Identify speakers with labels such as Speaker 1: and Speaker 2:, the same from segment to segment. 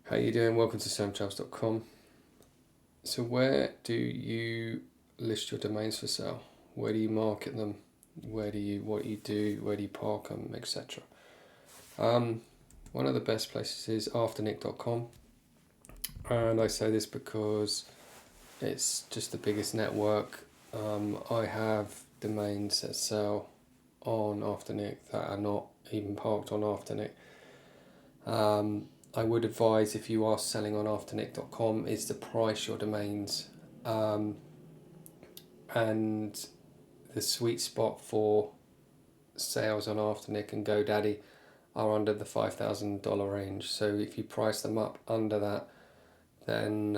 Speaker 1: How you doing? Welcome to samcharles.com. So where do you list your domains for sale? Where do you market them? What do you do? Where do you park them, etc. One of the best places is afternick.com, and I say this because it's just the biggest network. I have domains that sell on Afternick that are not even parked on Afternick. I would advise, if you are selling on afternick.com, is to price your domains, and the sweet spot for sales on Afternick and GoDaddy are under the $5,000 range. So if you price them up under that, then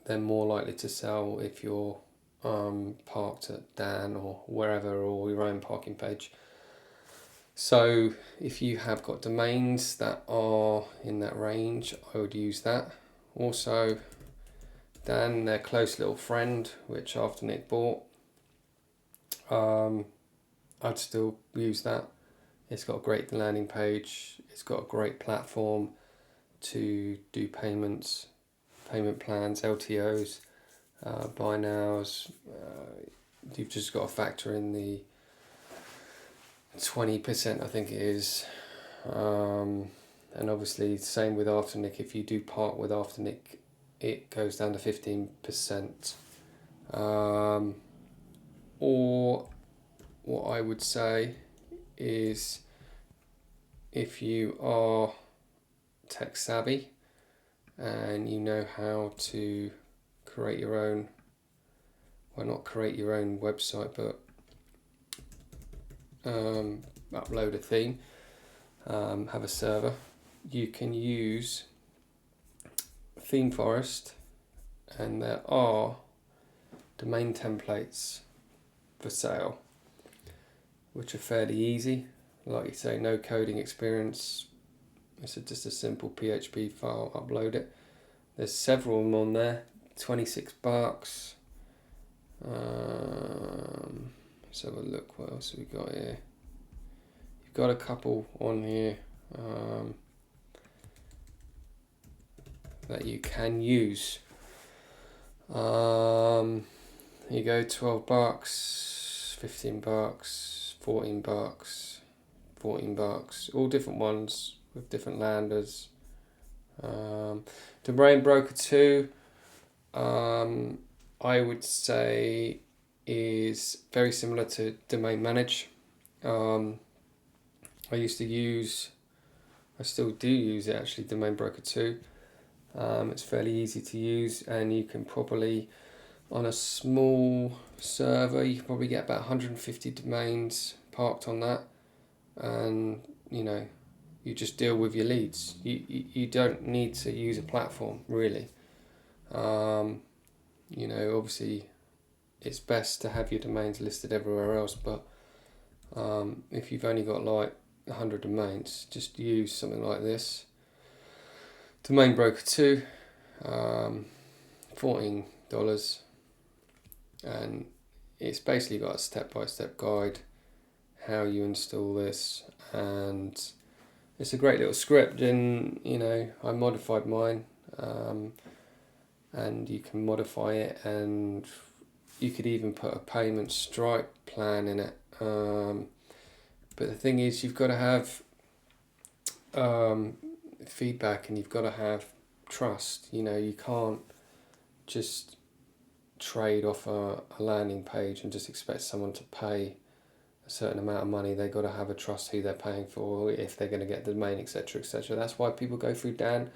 Speaker 1: they're more likely to sell if you're parked at Dan or wherever, or your own parking page. So if you have got domains that are in that range, I would use that. Also, Dan, their close little friend, which Afternick bought, I'd still use that. It's got a great landing page. It's got a great platform to do payments, payment plans, LTOs, buy nows. You've just got to factor in the 20%, I think it is. And obviously, same with Afternick. If you do part with Afternick, it goes down to 15%. Or what I would say is, if you are tech savvy and you know how to create your own, well, not create your own website, but upload a theme, have a server, you can use ThemeForest, and there are domain templates for sale, which are fairly easy. Like you say, no coding experience. It's just a simple PHP file, upload it. There's several of them on there, $26. Let's have a look, what else have we got here? You've got a couple on here that you can use. Here you go, $12, $15, $14, $14, all different ones with different landers. Domain Broker 2, I would say, is very similar to Domain Manage. I still do use it actually, Domain Broker 2. It's fairly easy to use, and you can probably, on a small server, you can probably get about 150 domains parked on that, and you just deal with your leads. You don't need to use a platform really. Obviously it's best to have your domains listed everywhere else, but if you've only got like 100 domains, just use something like this. Domain Broker 2, $14, and it's basically got a step-by-step guide how you install this, and it's a great little script. And I modified mine, and you can modify it, and you could even put a payment Stripe plan in it. But the thing is, you've got to have feedback, and you've got to have trust. You can't just trade off a landing page and just expect someone to pay a certain amount of money. They've got to have a trust who they're paying for, if they're going to get the domain, etc., etc. That's why people go through Dan.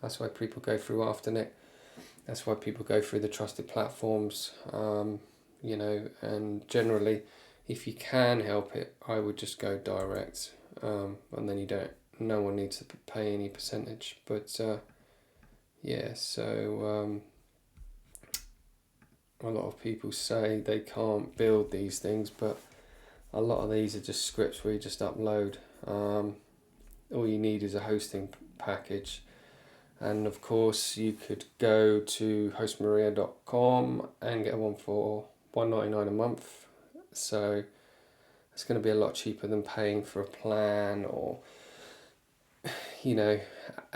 Speaker 1: That's why people go through Afternick. That's why people go through the trusted platforms. And generally, if you can help it, I would just go direct, and then no one needs to pay any percentage. But so a lot of people say they can't build these things, but a lot of these are just scripts where you just upload. All you need is a hosting package. And of course, you could go to hostmaria.com and get one for $1.99 a month. So it's going to be a lot cheaper than paying for a plan or you know,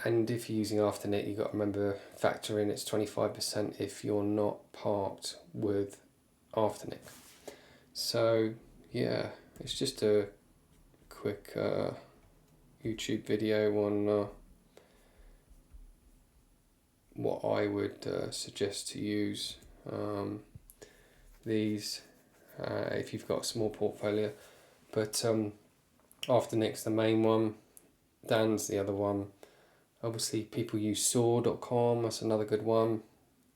Speaker 1: and if you're using Afternic, you've got to remember, factor in it's 25% if you're not parked with Afternic. So yeah, it's just a quick YouTube video on what I would suggest to use these if you've got a small portfolio. But Afternic's the main one, Dan's the other one. Obviously people use saw.com, that's another good one.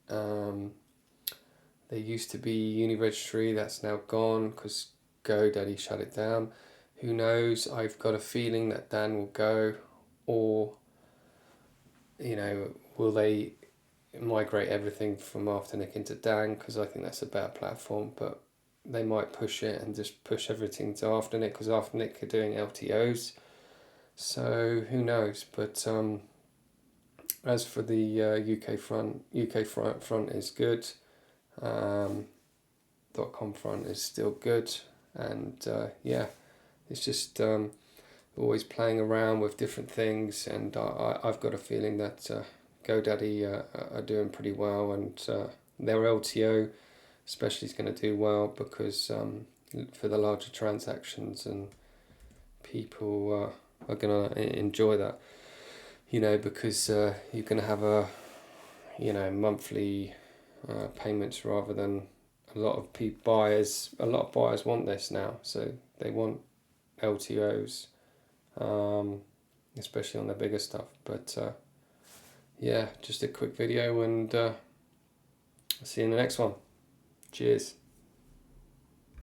Speaker 1: There used to be Uniregistry, that's now gone because GoDaddy shut it down. Who knows, I've got a feeling that Dan will go, or will they migrate everything from Afternic into Dan, because I think that's a better platform, but they might push it and just push everything to Afternic because Afternic are doing LTOs. So who knows? But as for the UK front is good. .com front is still good, and yeah, it's just always playing around with different things, and I've got a feeling that GoDaddy are doing pretty well, and their LTO especially is going to do well because for the larger transactions, and people are going to enjoy that, because you're going to have a monthly payments rather than a lot of buyers want this now, so they want LTOs, especially on the bigger stuff. But yeah, just a quick video, and see you in the next one. Cheers.